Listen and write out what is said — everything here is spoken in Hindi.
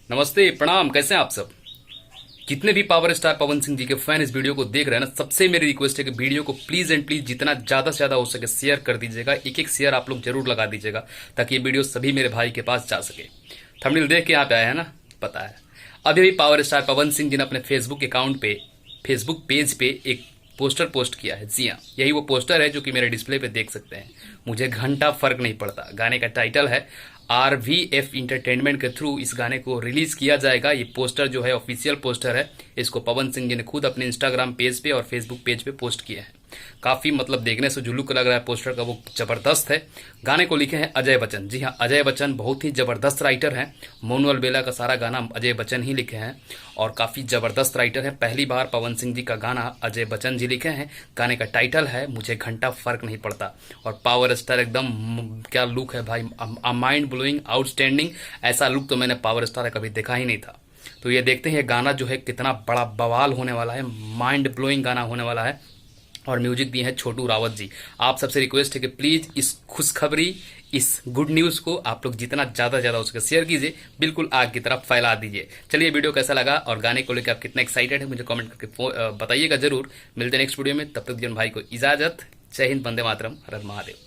नमस्ते, प्रणाम। कैसे हैं आप सब? जितने भी पावर स्टार पवन सिंह जी के फैन इस वीडियो को देख रहे हैं ना, सबसे मेरी रिक्वेस्ट है कि वीडियो को प्लीज एंड प्लीज जितना ज्यादा से ज्यादा हो सके शेयर कर दीजिएगा। एक एक शेयर आप लोग जरूर लगा दीजिएगा ताकि ये वीडियो सभी मेरे भाई के पास जा सके। थंबनेल देख के यहाँ पे आए हैं ना, पता है। अभी भी पावर स्टार पवन सिंह जी ने अपने फेसबुक पेज पे एक पोस्टर पोस्ट किया है। जी हाँ, यही वो पोस्टर है जो कि मेरे डिस्प्ले पे देख सकते हैं। मुझे घंटा फर्क नहीं पड़ता गाने का टाइटल है। RVF इंटरटेनमेंट के थ्रू इस गाने को रिलीज किया जाएगा। ये पोस्टर जो है ऑफिशियल पोस्टर है। इसको पवन सिंह जी ने खुद अपने इंस्टाग्राम पेज पे और फेसबुक पेज पे पोस्ट किया है। काफी मतलब देखने से जो लुक लग रहा है पोस्टर का वो जबरदस्त है। गाने को लिखे हैं अजय बच्चन। जी हाँ, अजय बच्चन बहुत ही जबरदस्त राइटर हैं। मोनू अलबेला का सारा गाना अजय बच्चन ही लिखे हैं और काफी जबरदस्त राइटर है। पहली बार पवन सिंह जी का गाना अजय बच्चन जी लिखे हैं। गाने का टाइटल है मुझे घंटा फर्क नहीं पड़ता। और पावर स्टार एकदम क्या लुक है भाई, माइंड ब्लोइंग, आउटस्टैंडिंग। ऐसा लुक तो मैंने पावर स्टार का कभी देखा ही नहीं था। तो ये देखते हैं गाना जो है कितना बड़ा बवाल होने वाला है, माइंड ब्लोइंग गाना होने वाला है। और म्यूजिक दिए हैं छोटू रावत जी। आप सबसे रिक्वेस्ट है कि प्लीज इस खुशखबरी, इस गुड न्यूज को आप लोग जितना ज्यादा ज्यादा हो सके शेयर कीजिए, बिल्कुल आग की तरफ फैला दीजिए। चलिए, वीडियो कैसा लगा और गाने को लेकर आप कितना एक्साइटेड है मुझे कमेंट करके बताइएगा जरूर। मिलते हैं नेक्स्ट वीडियो में, तब तक जीवन भाई को इजाजत। जय हिंद, वंदे मातरम, हर हर महादेव।